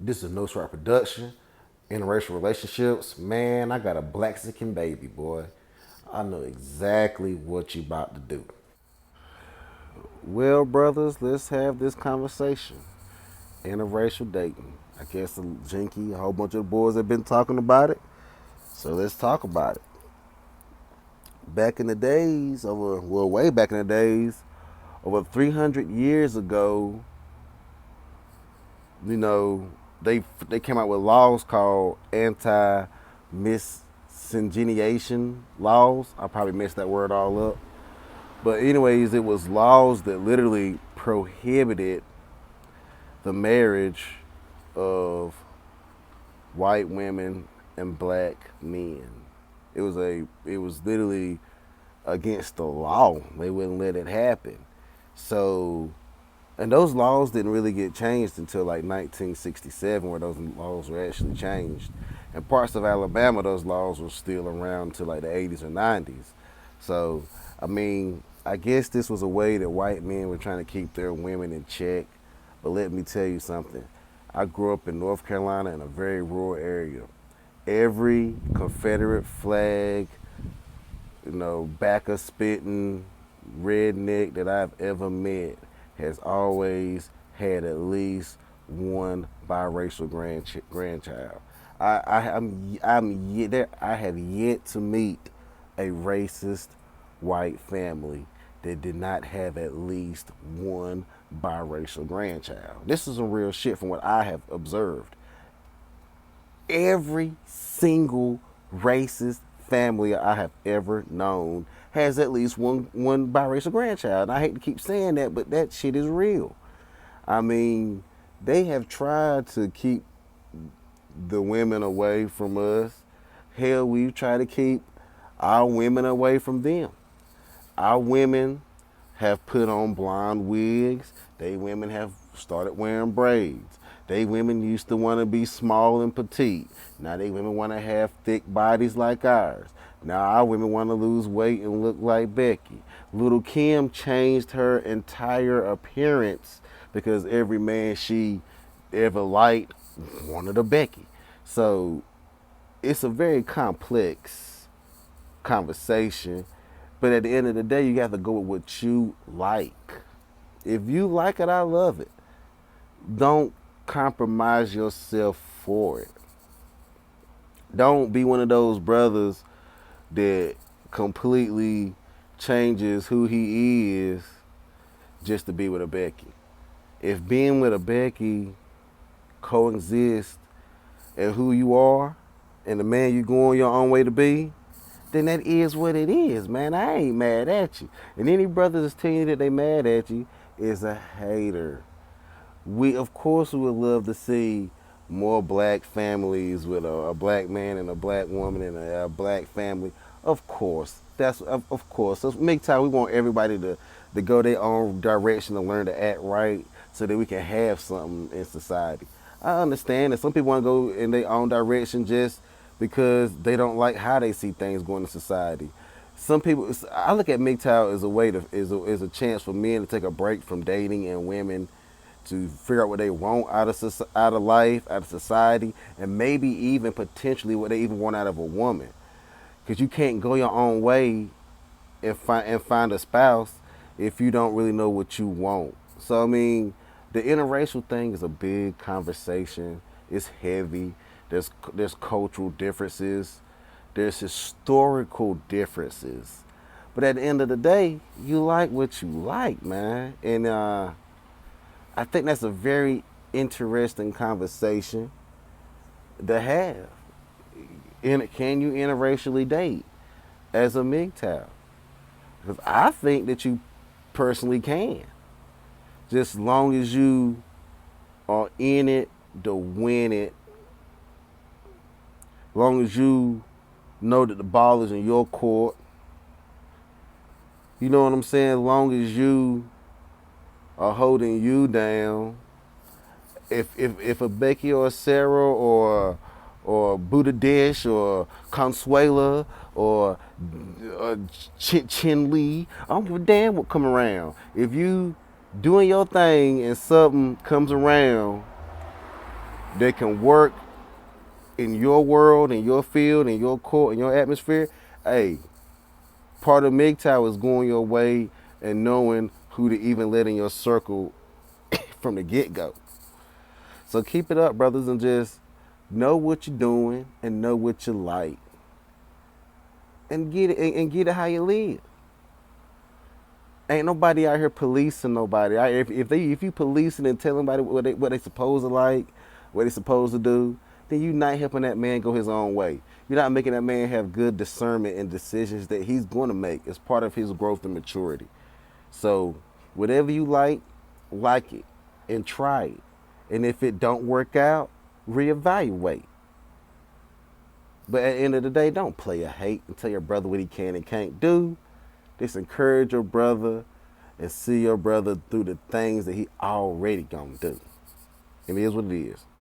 This is no sweat production, interracial relationships. Man, I got a black Mexican baby, boy. I know exactly what you about to do. Well, brothers, let's have this conversation. Interracial dating. I guess Jinky, a whole bunch of the boys have been talking about it. So let's talk about it. Back in the days, way back in the days, over 300 years ago, you know, they came out with laws called anti-miscegenation laws. I probably messed that word all up. But anyways, it was laws that literally prohibited the marriage of white women and black men. It was literally against the law. They wouldn't let it happen. So, and those laws didn't really get changed until like 1967, where those laws were actually changed. In parts of Alabama, those laws were still around until like the 80s or 90s. So, I mean, I guess this was a way that white men were trying to keep their women in check. But let me tell you something. I grew up in North Carolina in a very rural area. Every Confederate flag, backer spitting redneck that I've ever met has always had at least one biracial grandchild. I have yet to meet a racist white family that did not have at least one biracial grandchild. This is some real shit from what I have observed. Every single racist family I have ever known has at least one biracial grandchild. And I hate to keep saying that, but that shit is real. I mean, they have tried to keep the women away from us. Hell, we've tried to keep our women away from them. Our women have put on blonde wigs. They women have started wearing braids. They women used to want to be small and petite. Now they women want to have thick bodies like ours. Now our women want to lose weight and look like Becky. Little Kim changed her entire appearance because every man she ever liked wanted a Becky. So it's a very complex conversation. But at the end of the day, you have to go with what you like. If you like it, I love it. Don't compromise yourself for it. Don't be one of those brothers that completely changes who he is just to be with a Becky. If being with a Becky coexists and who you are and the man you go on your own way to be, then that is what it is, man. I ain't mad at you. And any brother that's telling you that they mad at you is a hater. We, of course, we would love to see more black families with a black man and a black woman and a black family. Of course, of course. So MGTOW, we want everybody to go their own direction and learn to act right so that we can have something in society. I understand that some people want to go in their own direction just because they don't like how they see things going in society. Some people, I look at MGTOW as a way to is a chance for men to take a break from dating and women to figure out what they want out of life, out of society, and maybe even potentially what they even want out of a woman. Because you can't go your own way and find a spouse if you don't really know what you want. So I mean, the interracial thing is a big conversation. It's heavy. There's cultural differences. There's historical differences. But at the end of the day, you like what you like, man. And I think that's a very interesting conversation to have. Can you interracially date as a MGTOW? Because I think that you personally can. Just as long as you are in it to win it. As long as you know that the ball is in your court. You know what I'm saying? As long as you are holding you down. If a Becky or a Sarah or Buddha Dish or Consuela or Chin Lee, I don't give a damn what come around. If you doing your thing and something comes around that can work in your world, in your field, in your court, in your atmosphere, hey, part of MGTOW is going your way and knowing who to even let in your circle from the get go. So keep it up, brothers, and just know what you're doing and know what you like, and get it get it how you live. Ain't nobody out here policing nobody. If you policing and telling somebody what they supposed to like, what they supposed to do, then you not helping that man go his own way. You're not making that man have good discernment and decisions that he's going to make as part of his growth and maturity. So whatever you like it and try it. And if it don't work out, reevaluate. But at the end of the day, don't play a hate and tell your brother what he can and can't do. Just encourage your brother and see your brother through the things that he already gonna do. It is what it is.